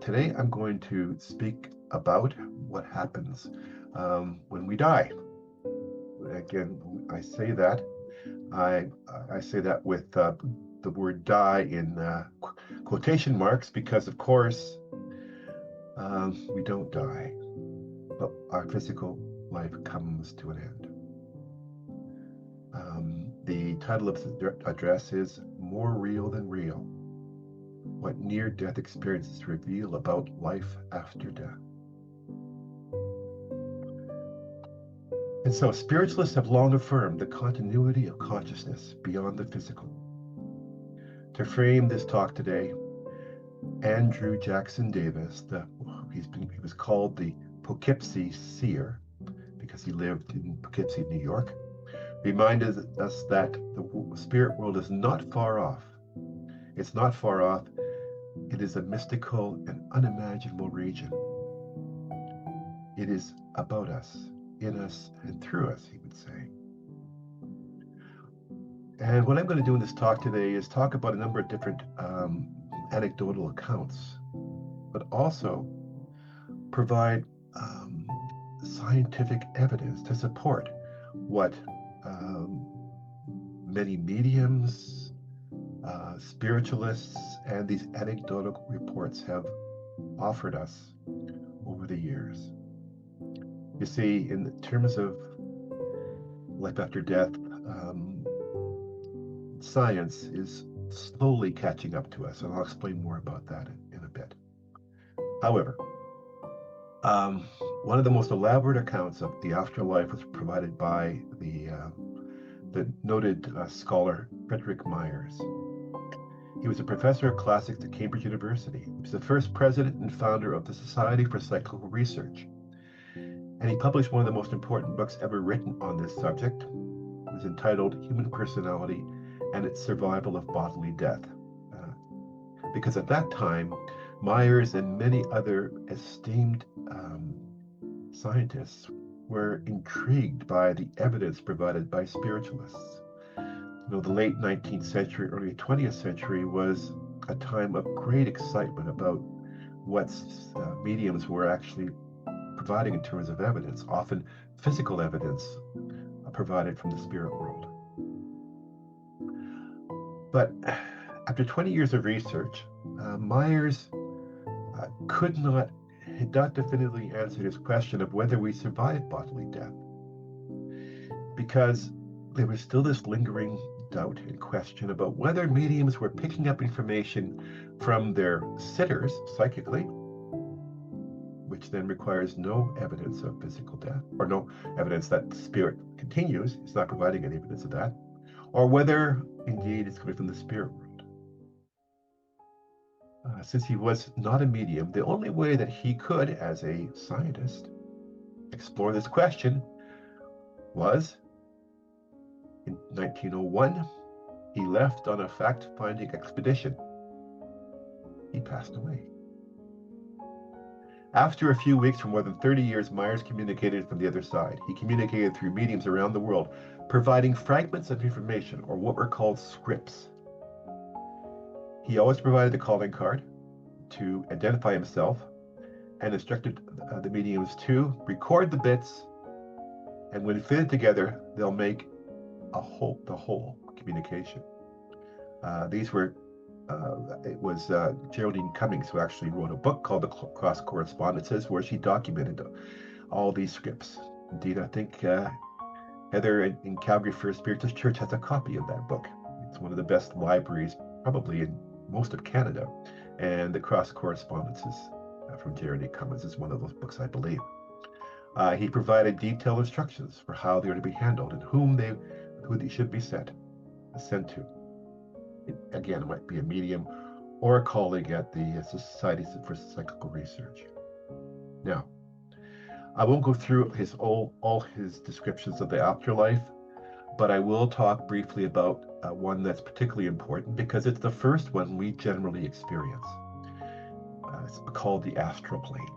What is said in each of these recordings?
Today I'm going to speak about what happens when we die. Again, I I say that with the word "die" in quotation marks because, of course, we don't die, but our physical life comes to an end. The title of the address is "More Real Than Real: What Near-Death Experiences Reveal About Life After Death." And so spiritualists have long affirmed the continuity of consciousness beyond the physical. To frame this talk today, Andrew Jackson Davis, he was called the Poughkeepsie Seer because he lived in Poughkeepsie, New York, reminded us that the spirit world is not far off. It's not far off. It is a mystical and unimaginable region. It is about us, in us, and through us, he would say. And what I'm going to do in this talk today is talk about a number of different anecdotal accounts, but also provide scientific evidence to support what many mediums, spiritualists, and these anecdotal reports have offered us over the years. You see, in terms of life after death, science is slowly catching up to us, and I'll explain more about that in a bit. However, one of the most elaborate accounts of the afterlife was provided by the noted scholar Frederick Myers. He was a professor of classics at Cambridge University. He was the first president and founder of the Society for Psychical Research. And he published one of the most important books ever written on this subject. It was entitled Human Personality and Its Survival of Bodily Death. Because at that time, Myers and many other esteemed scientists were intrigued by the evidence provided by spiritualists. The late 19th century, early 20th century was a time of great excitement about what mediums were actually providing in terms of evidence, often physical evidence provided from the spirit world. But after 20 years of research, Myers had not definitively answered his question of whether we survive bodily death, because there was still this lingering doubt and question about whether mediums were picking up information from their sitters psychically, which then requires no evidence of physical death, or no evidence that the spirit continues. It's not providing any evidence of that, or whether indeed it's coming from the spirit world. Since he was not a medium, the only way that he could, as a scientist, explore this question was, in 1901, he left on a fact-finding expedition. He passed away. After a few weeks, for more than 30 years, Myers communicated from the other side. He communicated through mediums around the world, providing fragments of information, or what were called scripts. He always provided a calling card to identify himself and instructed the mediums to record the bits, and when fitted together, they'll make the whole communication. It was Geraldine Cummings who actually wrote a book called The Cross Correspondences, where she documented all these scripts. Indeed, I think Heather in Calgary First Spiritualist Church has a copy of that book. It's one of the best libraries probably in most of Canada, and The Cross Correspondences from Geraldine Cummings is one of those books, I believe. He provided detailed instructions for how they are to be handled and who they should be sent to. Again, it might be a medium or a colleague at the Society for Psychical Research. Now, I won't go through all his descriptions of the afterlife, but I will talk briefly about one that's particularly important because it's the first one we generally experience. It's called the astral plane.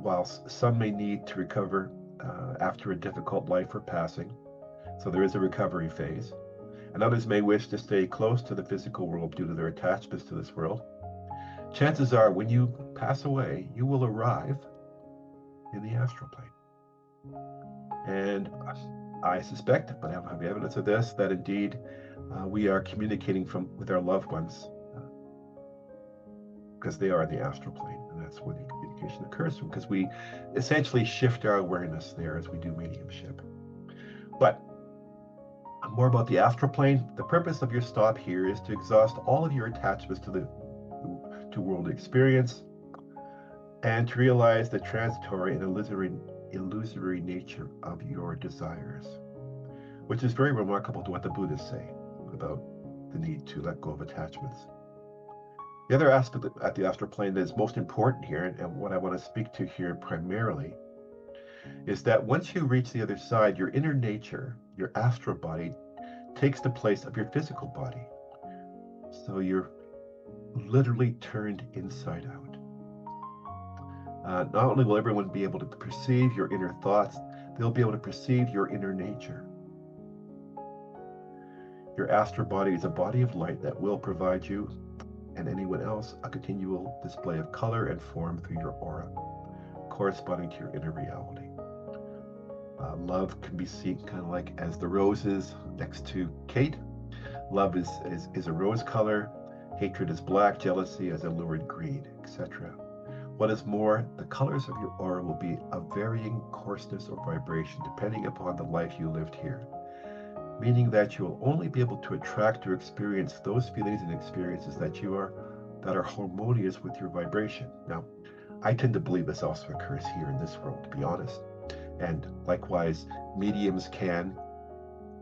While some may need to recover after a difficult life or passing, so there is a recovery phase, and others may wish to stay close to the physical world due to their attachments to this world, chances are when you pass away, you will arrive in the astral plane. And I suspect, but I don't have evidence of this, that indeed we are communicating with our loved ones because they are in the astral plane, and that's where the communication occurs from, because we essentially shift our awareness there as we do mediumship. But more about the astral plane. The purpose of your stop here is to exhaust all of your attachments to world experience and to realize the transitory and illusory nature of your desires, which is very remarkable to what the Buddhists say about the need to let go of attachments. The other aspect at the astral plane that is most important here, and what I want to speak to here primarily, is that once you reach the other side, your inner nature, your astral body, takes the place of your physical body. So you're literally turned inside out. Not only will everyone be able to perceive your inner thoughts, they'll be able to perceive your inner nature. Your astral body is a body of light that will provide you and anyone else a continual display of color and form through your aura, corresponding to your inner reality. Love can be seen kind of like as the roses next to Kate. Love is a rose color, hatred is black, jealousy is a lurid green, etc. What is more, the colors of your aura will be of varying coarseness or vibration depending upon the life you lived here, meaning that you will only be able to attract or experience those feelings and experiences that are harmonious with your vibration. Now, I tend to believe this also occurs here in this world, to be honest. And likewise, mediums can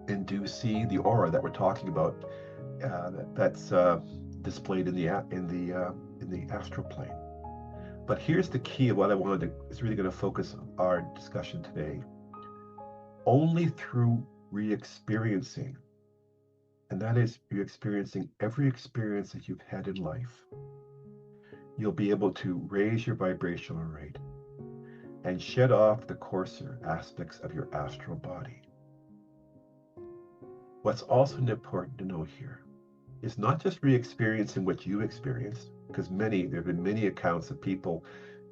and do see the aura that we're talking about that's displayed in the astral plane. But here's the key of what I wanted to is really going to focus our discussion today. Only through re-experiencing, and that is re-experiencing every experience that you've had in life, you'll be able to raise your vibrational rate and shed off the coarser aspects of your astral body. What's also important to know here is not just re-experiencing what you experienced, because there have been many accounts of people,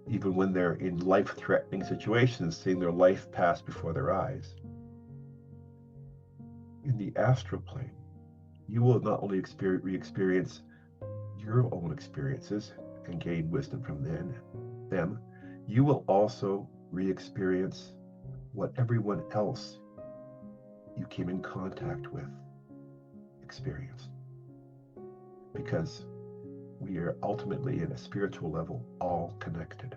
even when they're in life-threatening situations, seeing their life pass before their eyes. In the astral plane, you will not only re-experience your own experiences and gain wisdom from them, you will also re-experience what everyone else you came in contact with experienced. Because we are ultimately, at a spiritual level, all connected.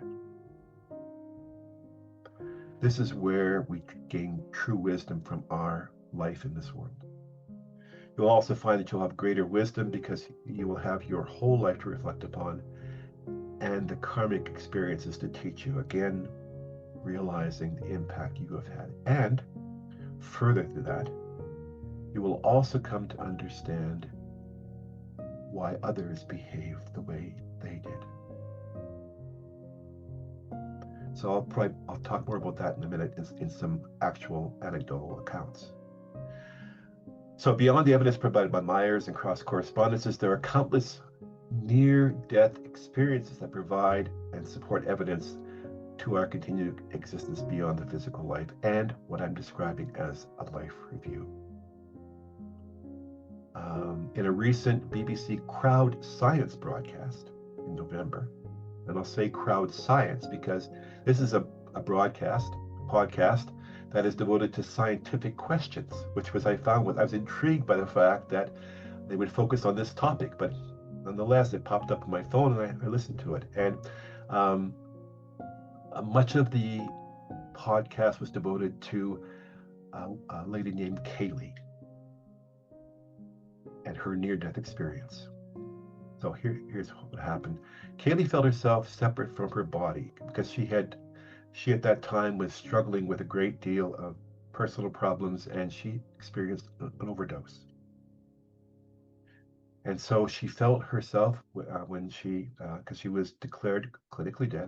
This is where we gain true wisdom from our life in this world. You'll also find that you'll have greater wisdom because you will have your whole life to reflect upon and the karmic experiences to teach you, again, realizing the impact you have had. And further to that, you will also come to understand why others behaved the way they did. So I'll talk more about that in a minute in some actual anecdotal accounts. So beyond the evidence provided by Myers and cross correspondences, there are countless near-death experiences that provide and support evidence to our continued existence beyond the physical life and what I'm describing as a life review. In a recent BBC Crowd Science broadcast in November, and I'll say crowd science because this is a podcast that is devoted to scientific questions, which I was intrigued by the fact that they would focus on this topic, but nonetheless, it popped up on my phone and I listened to it. And much of the podcast was devoted to a lady named Kaylee and her near-death experience. So here's what happened. Kaylee felt herself separate from her body because she at that time was struggling with a great deal of personal problems and she experienced an overdose. And so she felt herself when because she was declared clinically dead,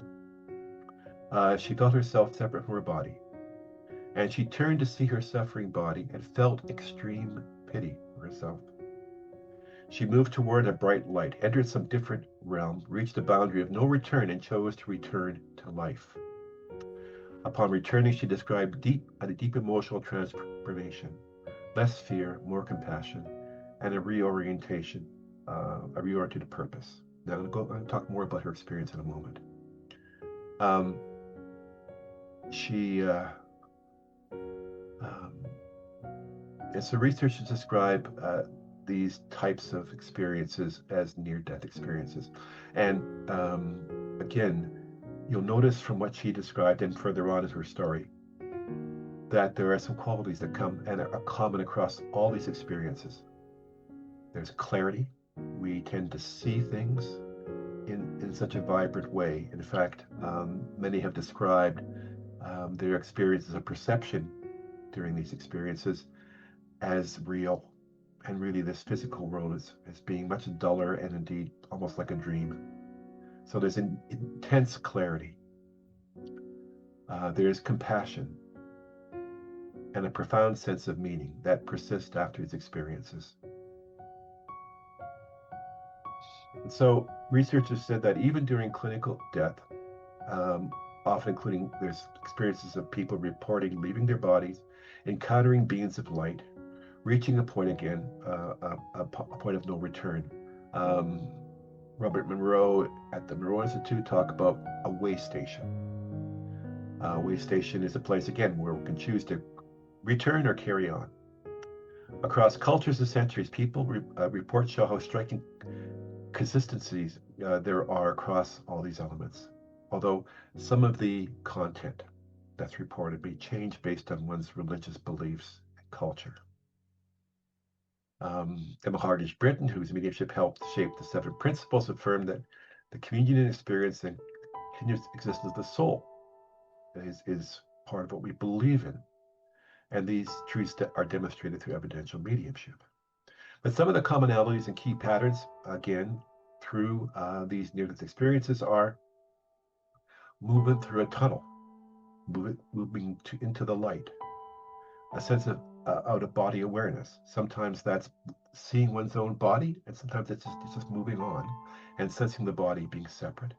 she felt herself separate from her body. And she turned to see her suffering body and felt extreme pity for herself. She moved toward a bright light, entered some different realm, reached the boundary of no return, and chose to return to life. Upon returning, she described a deep emotional transformation, less fear, more compassion, and a reoriented purpose. Now I'm going to talk more about her experience in a moment. She and so researchers describe these types of experiences as near-death experiences. And again, you'll notice from what she described and further on in her story that there are some qualities that come and are common across all these experiences. There's clarity. We tend to see things in such a vibrant way. In fact, many have described their experiences of perception during these experiences as real, and really this physical world is being much duller and indeed almost like a dream. So there's an intense clarity. There's compassion and a profound sense of meaning that persists after these experiences. And so researchers said that even during clinical death, often including there's experiences of people reporting leaving their bodies, encountering beings of light, reaching a point again, a point of no return. Robert Monroe at the Monroe Institute talk about a way station. A way station is a place, again, where we can choose to return or carry on. Across cultures and centuries, people reports show how striking consistencies there are across all these elements, although some of the content that's reported may change based on one's religious beliefs and culture. Emma Hardage Britton, whose mediumship helped shape the 7 principles, affirmed that the communion and experience and continuous existence of the soul is part of what we believe in. And these truths are demonstrated through evidential mediumship. But some of the commonalities and key patterns, again, through these near-death experiences are movement through a tunnel, moving into the light, a sense of out-of-body awareness. Sometimes that's seeing one's own body, and sometimes it's just moving on and sensing the body being separate.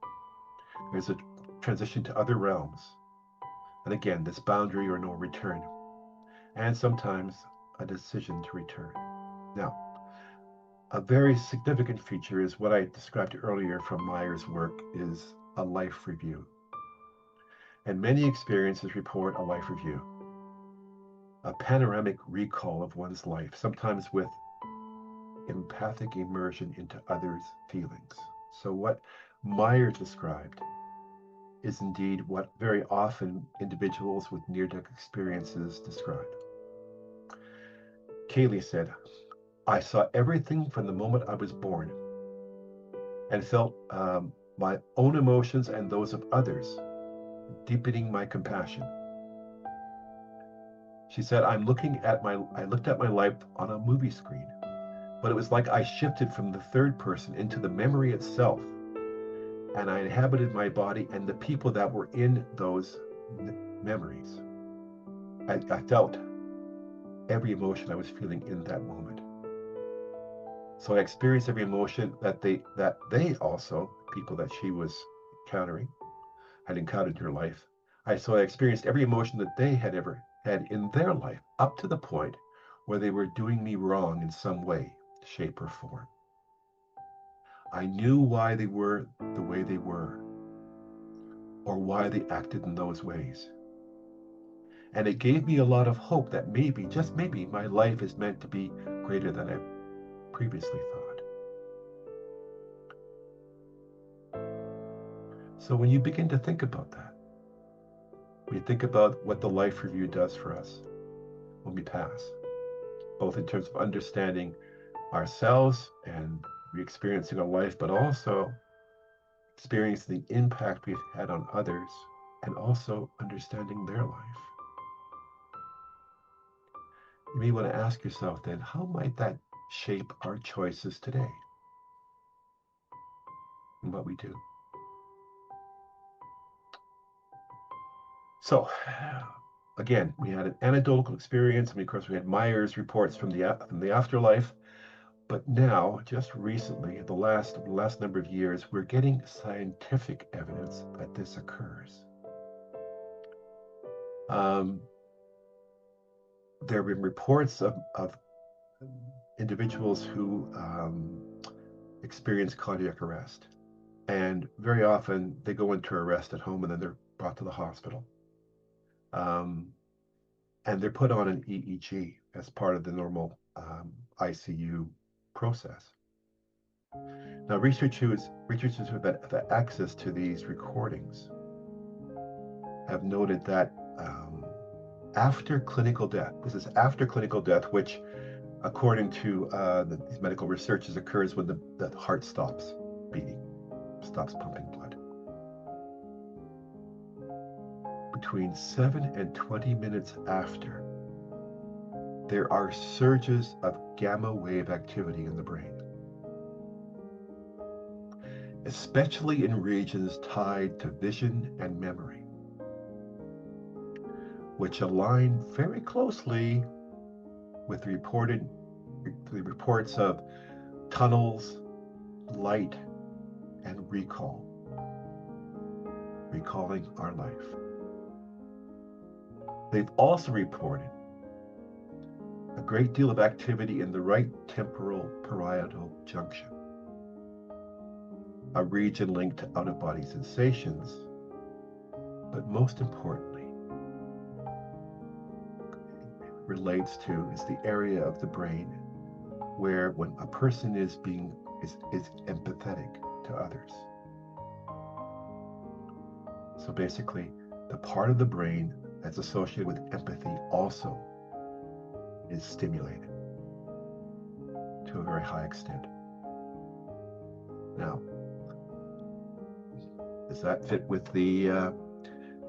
There's a transition to other realms. And again, this boundary or no return. And sometimes a decision to return. Now, a very significant feature is what I described earlier from Meyer's work is a life review. And many experiences report a life review, a panoramic recall of one's life, sometimes with empathic immersion into others' feelings. So what Meyer described is indeed what very often individuals with near-death experiences describe. Kaylee said, I saw everything from the moment I was born and felt my own emotions and those of others, deepening my compassion. She said, I looked at my life on a movie screen, but it was like I shifted from the third person into the memory itself, and I inhabited my body and the people that were in those memories. I felt every emotion I was feeling in that moment. So I experienced every emotion that they also, people that she was encountering, had encountered in her life. I experienced every emotion that they had ever had in their life, up to the point where they were doing me wrong in some way, shape, or form. I knew why they were the way they were, or why they acted in those ways. And it gave me a lot of hope that maybe, just maybe, my life is meant to be greater than I previously thought. So when you begin to think about that, when you think about what the life review does for us when we pass, both in terms of understanding ourselves and re-experiencing our life, but also experiencing the impact we've had on others and also understanding their life. You may want to ask yourself then, how might that shape our choices today and what we do? So, again, we had an anecdotal experience, and of course we had Meyer's reports from the afterlife. But now, just recently, the last number of years, we're getting scientific evidence that this occurs. There have been reports of individuals who experience cardiac arrest. And very often they go into arrest at home and then they're brought to the hospital. And they're put on an EEG as part of the normal ICU process. Now, researchers who have access to these recordings have noted that after clinical death, this is after clinical death, which according to these medical researches occurs when the heart stops beating, stops pumping blood. Between 7 and 20 minutes after, there are surges of gamma wave activity in the brain, especially in regions tied to vision and memory, which align very closely with the reports of tunnels, light, and recalling our life. They've also reported a great deal of activity in the right temporal parietal junction, a region linked to out-of-body sensations, but most importantly, relates to is the area of the brain where when a person is empathetic to others. So basically, the part of the brain that's associated with empathy also is stimulated to a very high extent. Now, does that fit with the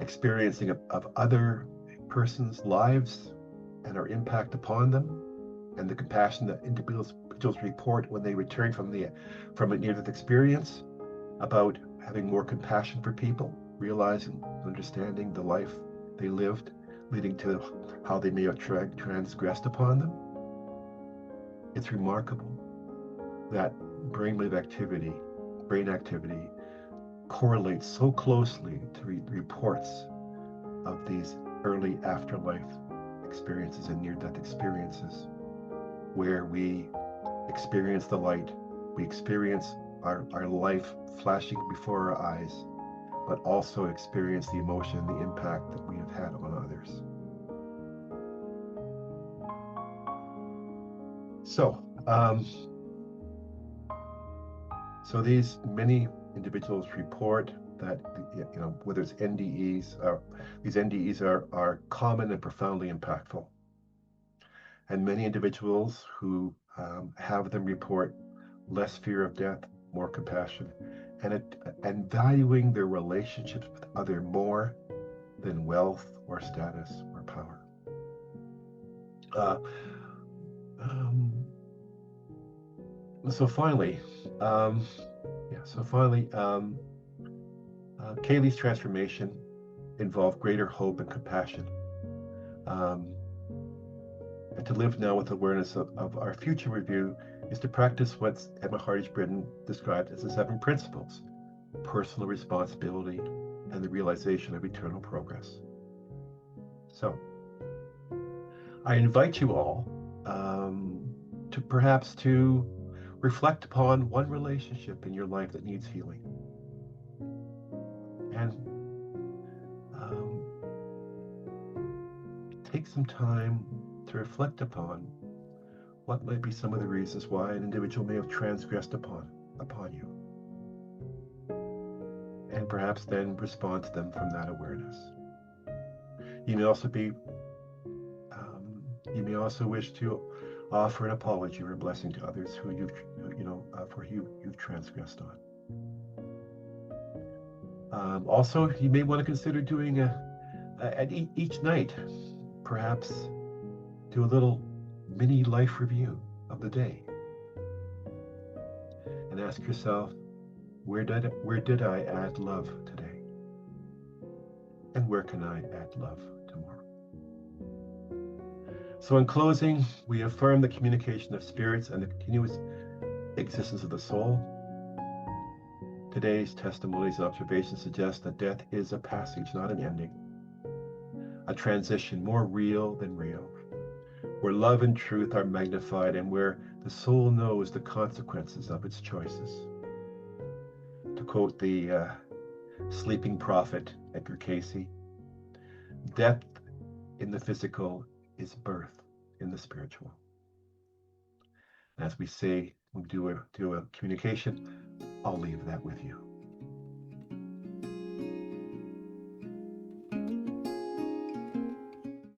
experiencing of other persons' lives and our impact upon them, and the compassion that individuals report when they return from a near-death experience about having more compassion for people, realizing, understanding the life they lived, leading to how they may have transgressed upon them? It's remarkable that brain activity correlates so closely to reports of these early afterlife experiences and near-death experiences, where we experience the light, we experience our life flashing before our eyes, but also experience the emotion, the impact that we have had on others. So these many individuals report that, whether it's NDEs, these NDEs are common and profoundly impactful. And many individuals who have them report less fear of death, more compassion, and valuing their relationships with others more than wealth or status or power. So finally, Kaylee's transformation involved greater hope and compassion, and to live now with awareness of our future review is to practice what Emma Hardage-Britton described as the 7 principles: personal responsibility and the realization of eternal progress. So I invite you all to perhaps to reflect upon one relationship in your life that needs healing, and take some time to reflect upon what might be some of the reasons why an individual may have transgressed upon you, and perhaps then respond to them from that awareness. You may also wish to offer an apology or a blessing to others who you've transgressed on. Also, you may want to consider doing each night, perhaps do a little mini life review of the day, and ask yourself, where did I add love today, and where can I add love tomorrow? So in closing, we affirm the communication of spirits and the continuous existence of the soul. Today's testimonies and observations suggest that death is a passage, not an ending, a transition more real than real, where love and truth are magnified and where the soul knows the consequences of its choices. To quote the sleeping prophet Edgar Cayce, death in the physical is birth in the spiritual. As we say, we do a communication, I'll leave that with you.